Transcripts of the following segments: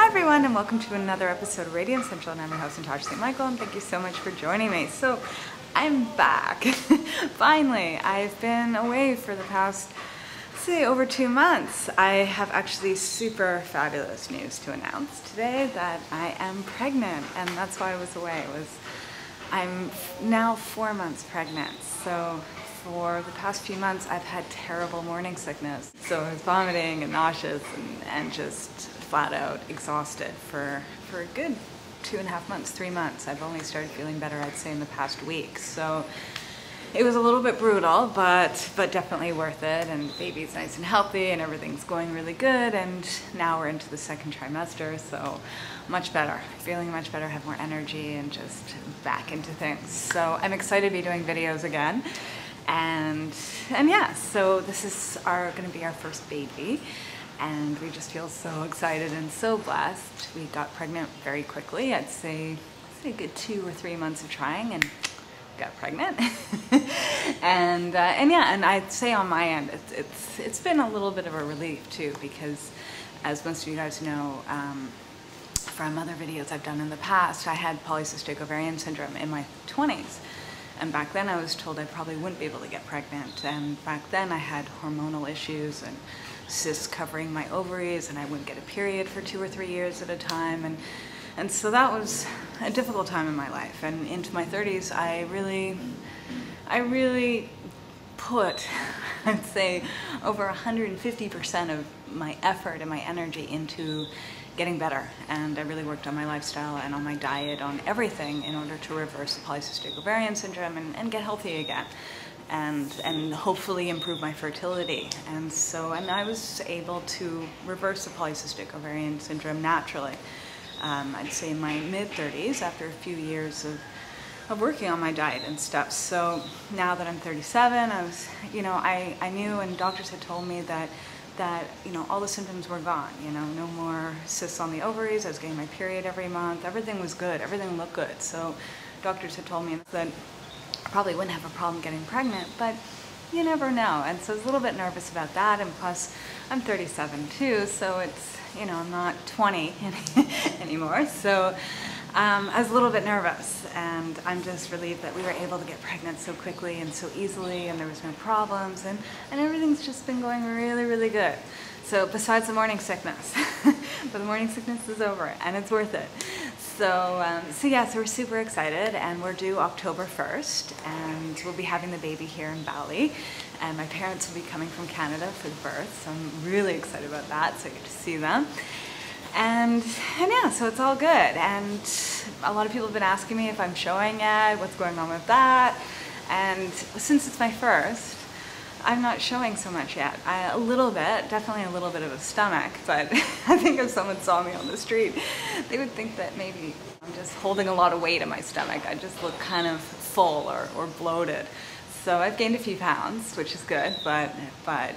Hi everyone, and welcome to another episode of Radiant Central, and I'm your host Natasha St. Michael, and thank you so much for joining me. So I'm back. Finally, I've been away for the past, say, over 2 months. I have actually super fabulous news to announce today that I am pregnant, and that's why I was away. I'm now 4 months pregnant. So for the past few months, I've had terrible morning sickness. So I was vomiting and nauseous and just flat out exhausted for a good 2.5 months, 3 months. I've only started feeling better, I'd say, in the past week. So it was a little bit brutal, but definitely worth it. And baby's nice and healthy and everything's going really good. And now we're into the second trimester, so much better. Feeling much better, have more energy and just back into things. So I'm excited to be doing videos again. And yeah, so this is gonna be our first baby. And we just feel so excited and so blessed. We got pregnant very quickly. I'd say a good 2 or 3 months of trying and got pregnant. and yeah, and I'd say on my end, it's been a little bit of a relief too, because as most of you guys know, from other videos I've done in the past, I had polycystic ovarian syndrome in my 20s. And back then I was told I probably wouldn't be able to get pregnant. And back then I had hormonal issues and cysts covering my ovaries, and I wouldn't get a period for 2 or 3 years at a time. And so that was a difficult time in my life. And into my 30s, I really put, I'd say, over 150% of my effort and my energy into getting better. And I really worked on my lifestyle and on my diet, on everything, in order to reverse the polycystic ovarian syndrome and get healthy again. And hopefully improve my fertility. And I was able to reverse the polycystic ovarian syndrome naturally. I'd say in my mid-30s, after a few years of working on my diet and stuff. So now that I'm 37, I knew, and doctors had told me that all the symptoms were gone. No more cysts on the ovaries. I was getting my period every month. Everything was good. Everything looked good. So doctors had told me that I probably wouldn't have a problem getting pregnant, but you never know. And so I was a little bit nervous about that. And plus, I'm 37 too, so it's, I'm not 20 anymore. So I was a little bit nervous, and I'm just relieved that we were able to get pregnant so quickly and so easily, and there was no problems, and everything's just been going really, really good. So besides the morning sickness, but the morning sickness is over, and it's worth it. So yeah, so we're super excited, and we're due October 1st, and we'll be having the baby here in Bali, and my parents will be coming from Canada for the birth, so I'm really excited about that, so I get to see them. And yeah, so it's all good. And a lot of people have been asking me if I'm showing yet, what's going on with that. And since it's my first, I'm not showing so much yet. A little bit, definitely a little bit of a stomach, but I think if someone saw me on the street, they would think that maybe I'm just holding a lot of weight in my stomach. I just look kind of full or bloated. So I've gained a few pounds, which is good, but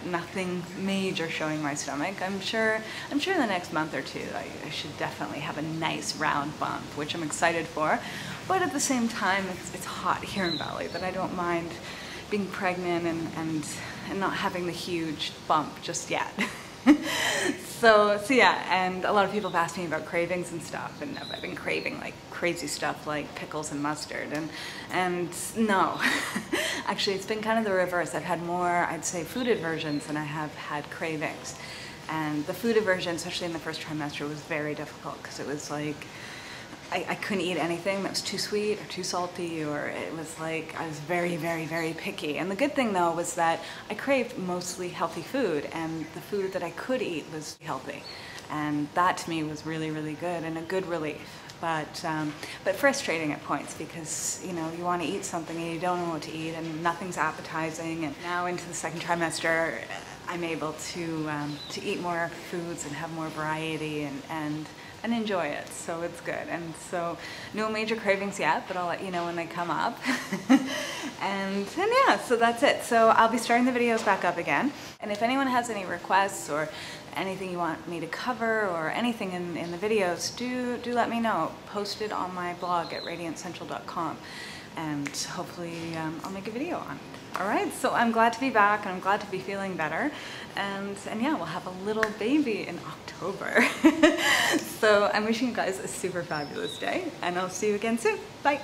nothing major showing my stomach. I'm sure in the next month or two, I should definitely have a nice round bump, which I'm excited for. But at the same time, it's hot here in Bali, that I don't mind being pregnant and not having the huge bump just yet. So yeah, and a lot of people have asked me about cravings and stuff, and I've been craving like crazy stuff like pickles and mustard, and no, actually it's been kind of the reverse. I've had more, I'd say, food aversions than I have had cravings. And the food aversion, especially in the first trimester, was very difficult, because it was like I couldn't eat anything that was too sweet or too salty, or it was like I was very, very, very picky. And the good thing though was that I craved mostly healthy food, and the food that I could eat was healthy. And that to me was really, really good and a good relief. But frustrating at points, because you want to eat something and you don't know what to eat, and nothing's appetizing. And now into the second trimester, I'm able to eat more foods and have more variety and enjoy it, so it's good. And so no major cravings yet, but I'll let you know when they come up. and yeah, so that's it. So I'll be starting the videos back up again, and if anyone has any requests or anything you want me to cover or anything in the videos, do let me know. Post it on my blog at radiantcentral.com. and hopefully I'll make a video on it. All right, so I'm glad to be back, and I'm glad to be feeling better, and yeah, we'll have a little baby in October. So I'm wishing you guys a super fabulous day, and I'll see you again soon. Bye.